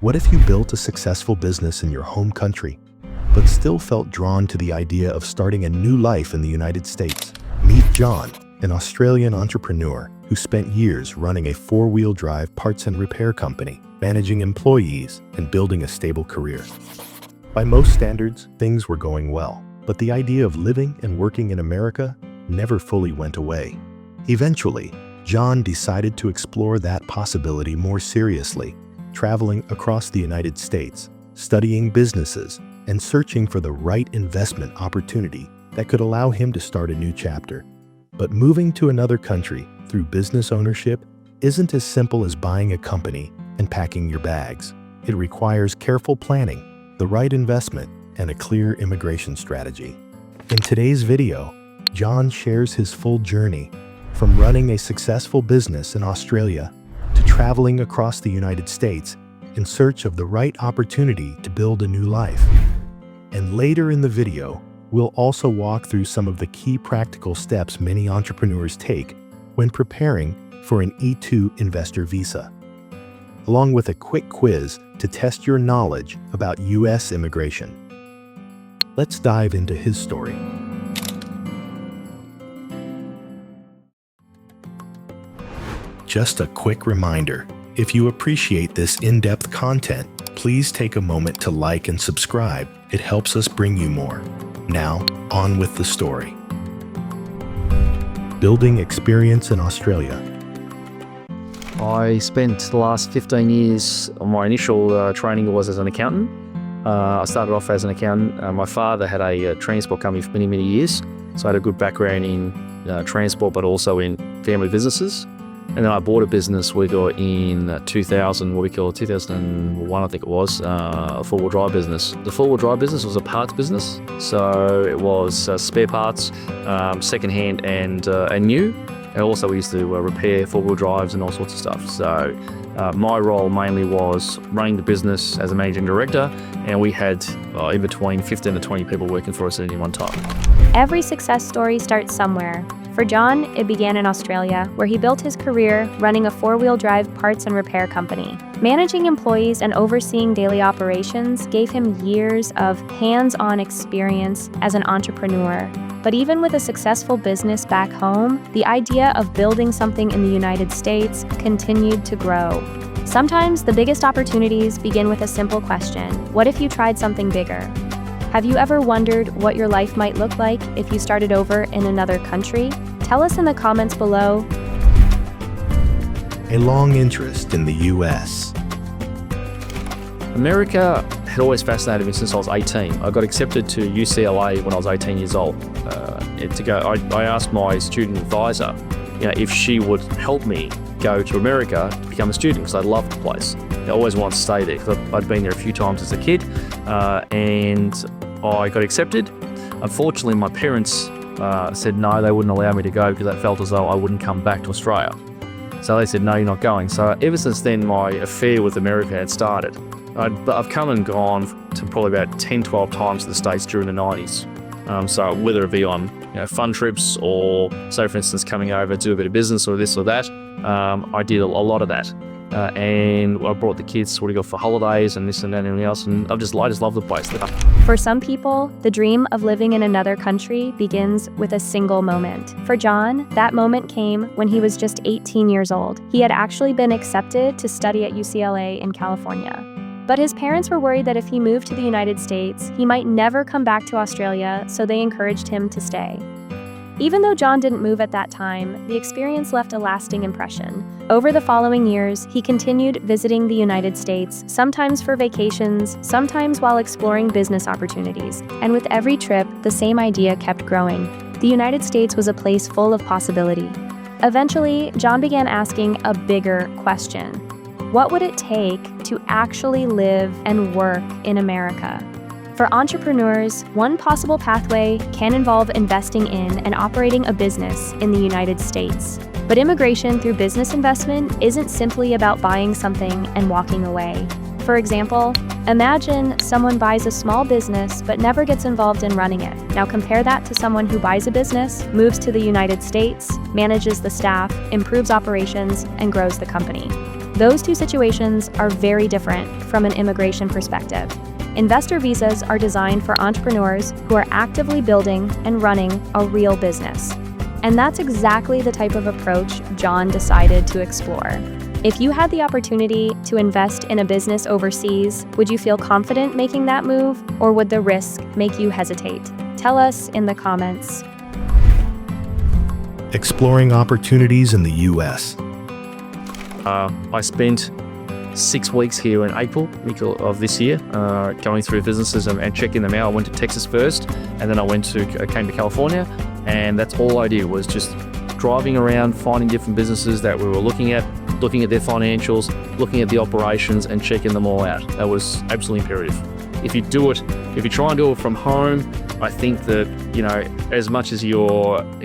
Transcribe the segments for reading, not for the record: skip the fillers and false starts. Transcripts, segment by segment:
What if you built a successful business in your home country, but still felt drawn to the idea of starting a new life in the United States? Meet John, an Australian entrepreneur who spent years running a four-wheel drive parts and repair company, managing employees, and building a stable career. By most standards, things were going well, but the idea of living and working in America never fully went away. Eventually, John decided to explore that possibility more seriously, traveling across the United States, studying businesses, and searching for the right investment opportunity that could allow him to start a new chapter. But moving to another country through business ownership isn't as simple as buying a company and packing your bags. It requires careful planning, the right investment, and a clear immigration strategy. In today's video, John shares his full journey from running a successful business in Australia to traveling across the United States in search of the right opportunity to build a new life. And later in the video, we'll also walk through some of the key practical steps many entrepreneurs take when preparing for an E-2 investor visa, along with a quick quiz to test your knowledge about U.S. immigration. Let's dive into his story. Just a quick reminder, if you appreciate this in-depth content, please take a moment to like and subscribe. It helps us bring you more. Now, on with the story. Building experience in Australia. I spent the last 15 years, my initial training was as an accountant. I started off as an accountant. My father had a transport company for many, many years, so I had a good background in transport, but also in family businesses. And then I bought a business we got in 2001, I think it was, a four-wheel drive business. The four-wheel drive business was a parts business, so it was spare parts, second-hand and new. And also we used to repair four-wheel drives and all sorts of stuff. So my role mainly was running the business as a managing director, and we had in between 15 to 20 people working for us at any one time. Every success story starts somewhere. For John, it began in Australia, where he built his career running a four-wheel drive parts and repair company. Managing employees and overseeing daily operations gave him years of hands-on experience as an entrepreneur. But even with a successful business back home, the idea of building something in the United States continued to grow. Sometimes the biggest opportunities begin with a simple question: what if you tried something bigger? Have you ever wondered what your life might look like if you started over in another country? Tell us in the comments below. A long interest in the U.S. America had always fascinated me since I was 18. I got accepted to UCLA when I was 18 years old. I asked my student advisor, if she would help me go to America to become a student, because I loved the place. I always wanted to stay there because I'd been there a few times as a kid, and I got accepted. Unfortunately, my parents said no, they wouldn't allow me to go because they felt as though I wouldn't come back to Australia. So they said, no, you're not going. So ever since then, my affair with America had started. I've come and gone to probably about 10, 12 times to the States during the 90s. So whether it be on fun trips or, say for instance, coming over to do a bit of business or this or that, I did a lot of that. And I brought the kids sort of go for holidays and this and that and everything else, and I just love the place. For some people, the dream of living in another country begins with a single moment. For John, that moment came when he was just 18 years old. He had actually been accepted to study at UCLA in California. But his parents were worried that if he moved to the United States, he might never come back to Australia, so they encouraged him to stay. Even though John didn't move at that time, the experience left a lasting impression. Over the following years, he continued visiting the United States, sometimes for vacations, sometimes while exploring business opportunities. And with every trip, the same idea kept growing. The United States was a place full of possibility. Eventually, John began asking a bigger question. What would it take to actually live and work in America? For entrepreneurs, one possible pathway can involve investing in and operating a business in the United States. But immigration through business investment isn't simply about buying something and walking away. For example, imagine someone buys a small business but never gets involved in running it. Now compare that to someone who buys a business, moves to the United States, manages the staff, improves operations, and grows the company. Those two situations are very different from an immigration perspective. Investor visas are designed for entrepreneurs who are actively building and running a real business. And that's exactly the type of approach John decided to explore. If you had the opportunity to invest in a business overseas, would you feel confident making that move, or would the risk make you hesitate? Tell us in the comments. Exploring opportunities in the U.S. I spent 6 weeks here in April of this year, going through businesses and checking them out. I went to Texas first, and then I came to California, and that's all I did was just driving around, finding different businesses that we were looking at their financials, looking at the operations, and checking them all out. That was absolutely imperative. If you try and do it from home, I think that, as much as you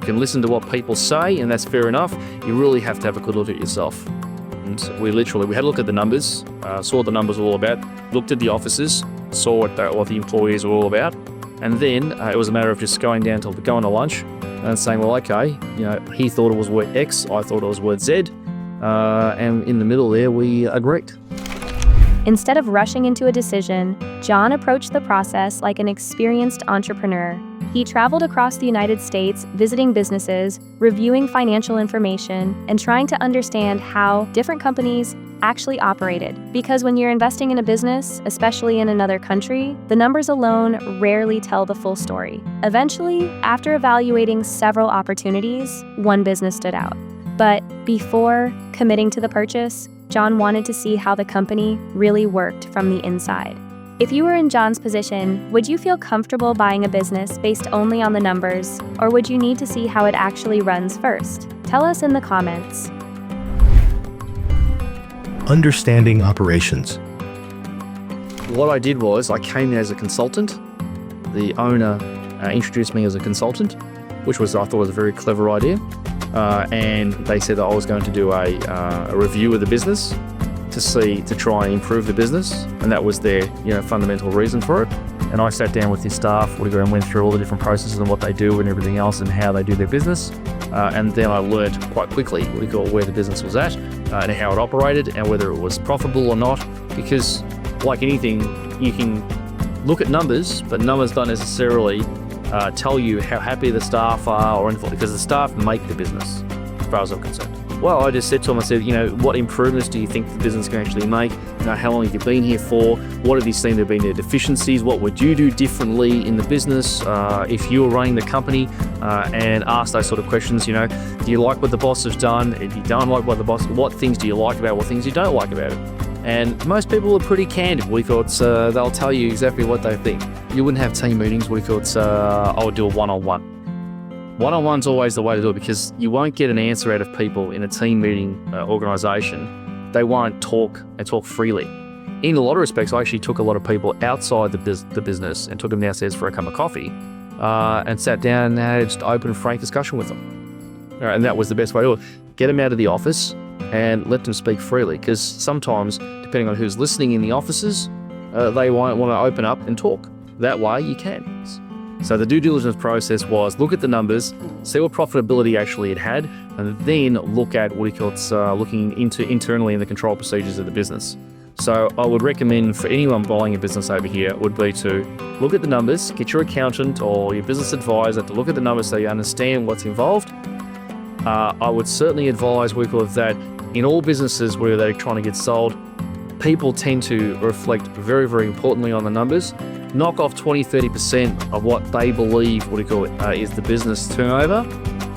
can listen to what people say, and that's fair enough, you really have to have a good look at yourself. And we had a look at the numbers, saw what the numbers were all about, looked at the offices, saw what the employees were all about, and then it was a matter of just going to lunch and saying, well, okay, he thought it was worth X, I thought it was worth Z, and in the middle there, we agreed. Instead of rushing into a decision, John approached the process like an experienced entrepreneur. He traveled across the United States, visiting businesses, reviewing financial information, and trying to understand how different companies actually operated. Because when you're investing in a business, especially in another country, the numbers alone rarely tell the full story. Eventually, after evaluating several opportunities, one business stood out. But before committing to the purchase, John wanted to see how the company really worked from the inside. If you were in John's position, would you feel comfortable buying a business based only on the numbers, or would you need to see how it actually runs first? Tell us in the comments. Understanding operations. What I did was I came in as a consultant. The owner introduced me as a consultant, which I thought was a very clever idea. And they said that I was going to do a review of the business to try and improve the business, and that was their fundamental reason for it. And I sat down with his staff and went through all the different processes and what they do and everything else and how they do their business. And then I learned quite quickly where the business was at and how it operated and whether it was profitable or not. Because like anything, you can look at numbers, but numbers don't necessarily tell you how happy the staff are or anything, because the staff make the business, as far as I'm concerned. Well, I just said to him, I said, what improvements do you think the business can actually make? How long have you been here for? What have you seen there been their deficiencies? What would you do differently in the business if you were running the company? And ask those sort of questions. Do you like what the boss has done? If you don't like what things do you like about it? What things you don't like about it? And most people are pretty candid. They'll tell you exactly what they think. You wouldn't have team meetings. I would do a one-on-one. One-on-one's always the way to do it, because you won't get an answer out of people in a team meeting organisation. They won't talk freely. In a lot of respects, I actually took a lot of people outside the business and took them downstairs for a cup of coffee and sat down and had just open, frank discussion with them. And that was the best way to do it. Get them out of the office and let them speak freely, because sometimes, depending on who's listening in the offices, they won't want to open up and talk. That way you can. So the due diligence process was look at the numbers, see what profitability actually it had, and then look at looking into internally in the control procedures of the business. So I would recommend for anyone buying a business over here would be to look at the numbers, get your accountant or your business advisor to look at the numbers so you understand what's involved. I would certainly advise that in all businesses where they're trying to get sold, people tend to reflect very, very importantly on the numbers. Knock off 20-30% of what they believe is the business turnover,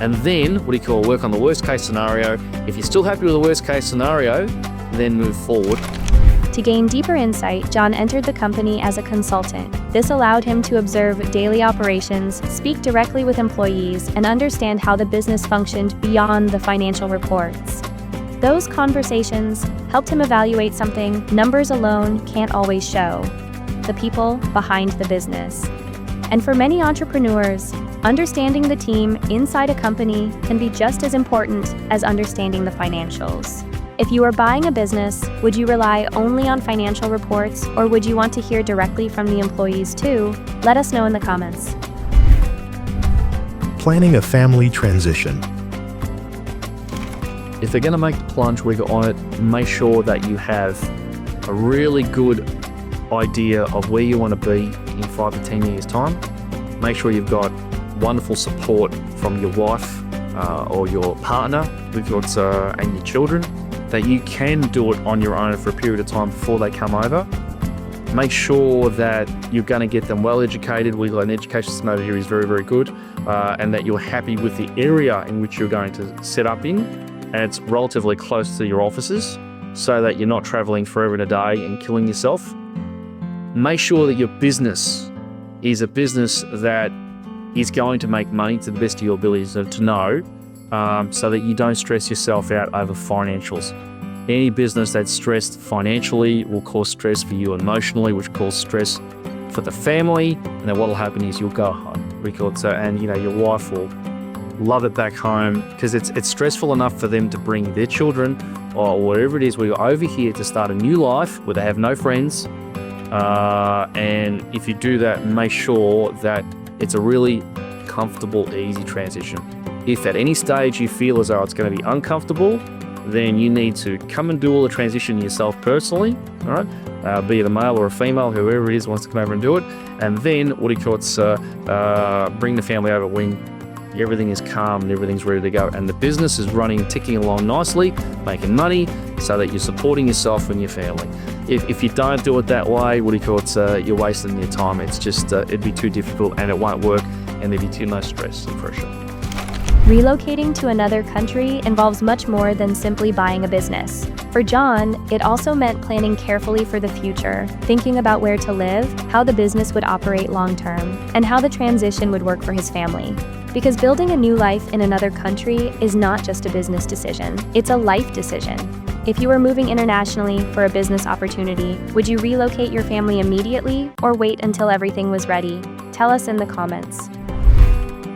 and then work on the worst case scenario. If you're still happy with the worst case scenario, then move forward. To gain deeper insight, John entered the company as a consultant. This allowed him to observe daily operations, speak directly with employees, and understand how the business functioned beyond the financial reports. Those conversations helped him evaluate something numbers alone can't always show: the people behind the business. And for many entrepreneurs, understanding the team inside a company can be just as important as understanding the financials. If you are buying a business, would you rely only on financial reports, or would you want to hear directly from the employees too? Let us know in the comments. Planning a family transition. if they're going to make the plunge, we go on it, make sure that you have a really good idea of where you want to be in 5 to 10 years' time. Make sure you've got wonderful support from your wife or your partner and your children, that you can do it on your own for a period of time before they come over. Make sure that you're going to get them well educated. We've got an education system over here is very, very good, and that you're happy with the area in which you're going to set up in, and it's relatively close to your offices so that you're not traveling forever and a day and killing yourself. Make sure that your business is a business that is going to make money to the best of your abilities to know, so that you don't stress yourself out over financials. Any business that's stressed financially will cause stress for you emotionally, which causes stress for the family. And then what will happen is you'll go home, and your wife will love it back home, because it's stressful enough for them to bring their children or whatever it is. We're over here to start a new life where they have no friends. And if you do that, make sure that it's a really comfortable, easy transition. If at any stage you feel as though it's going to be uncomfortable, then you need to come and do all the transition yourself personally, all right? Be it a male or a female, whoever it is wants to come over and do it. And then bring the family over when everything is calm and everything's ready to go. And the business is ticking along nicely, making money, so that you're supporting yourself and your family. If you don't do it that way, you're wasting your time. It's just, it'd be too difficult and it won't work, and there'd be too much stress and pressure. Relocating to another country involves much more than simply buying a business. For John, it also meant planning carefully for the future, thinking about where to live, how the business would operate long-term, and how the transition would work for his family. Because building a new life in another country is not just a business decision, it's a life decision. If you were moving internationally for a business opportunity, would you relocate your family immediately or wait until everything was ready? Tell us in the comments.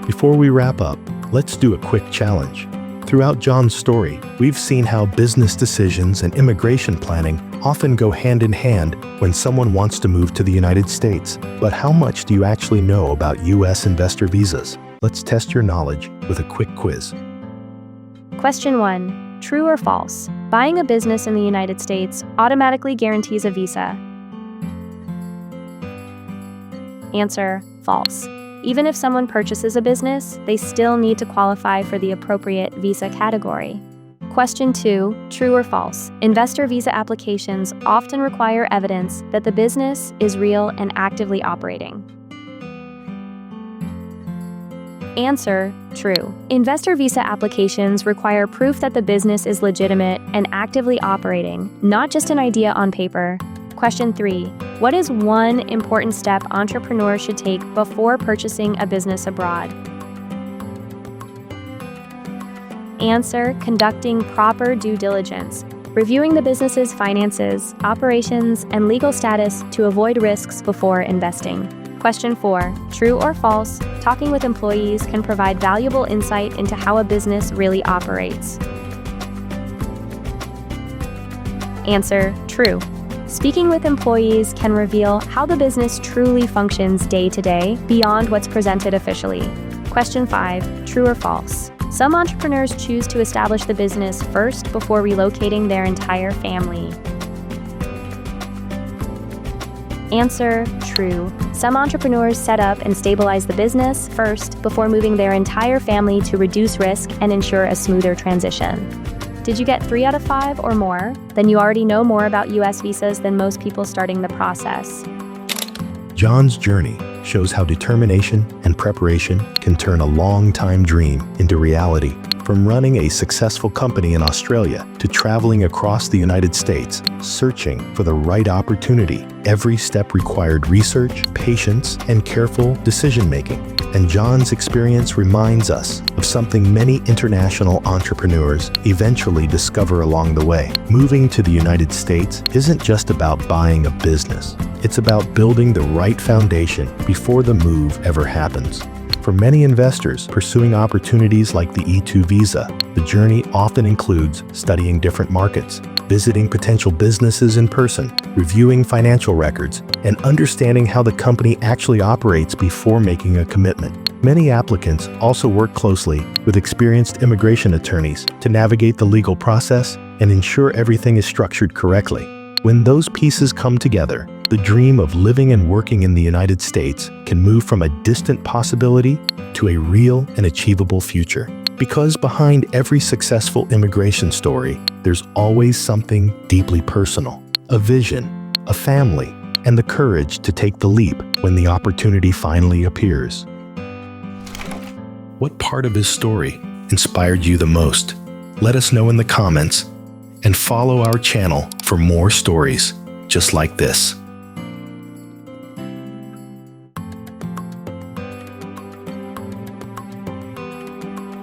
Before we wrap up, let's do a quick challenge. Throughout John's story, we've seen how business decisions and immigration planning often go hand in hand when someone wants to move to the United States. But how much do you actually know about U.S. investor visas? Let's test your knowledge with a quick quiz. Question 1. True or false? Buying a business in the United States automatically guarantees a visa. Answer: false. Even if someone purchases a business, they still need to qualify for the appropriate visa category. Question 2. True or false? Investor visa applications often require evidence that the business is real and actively operating. Answer: true. Investor visa applications require proof that the business is legitimate and actively operating, not just an idea on paper. Question 3. What is one important step entrepreneurs should take before purchasing a business abroad? Answer: conducting proper due diligence, reviewing the business's finances, operations, and legal status to avoid risks before investing. Question 4. True or false? Talking with employees can provide valuable insight into how a business really operates. Answer: true. Speaking with employees can reveal how the business truly functions day to day beyond what's presented officially. Question 5. True or false? Some entrepreneurs choose to establish the business first before relocating their entire family. Answer: true. Some entrepreneurs set up and stabilize the business first before moving their entire family to reduce risk and ensure a smoother transition. Did you get 3 out of 5 or more? Then you already know more about U.S. visas than most people starting the process. John's journey shows how determination and preparation can turn a long-time dream into reality. From running a successful company in Australia to traveling across the United States, searching for the right opportunity, every step required research, patience, and careful decision-making. And John's experience reminds us of something many international entrepreneurs eventually discover along the way. Moving to the United States isn't just about buying a business. It's about building the right foundation before the move ever happens. For many investors pursuing opportunities like the E-2 visa, the journey often includes studying different markets, visiting potential businesses in person, reviewing financial records, and understanding how the company actually operates before making a commitment. Many applicants also work closely with experienced immigration attorneys to navigate the legal process and ensure everything is structured correctly. When those pieces come together, the dream of living and working in the United States can move from a distant possibility to a real and achievable future. Because behind every successful immigration story, there's always something deeply personal. A vision, a family, and the courage to take the leap when the opportunity finally appears. What part of his story inspired you the most? Let us know in the comments, and follow our channel for more stories just like this.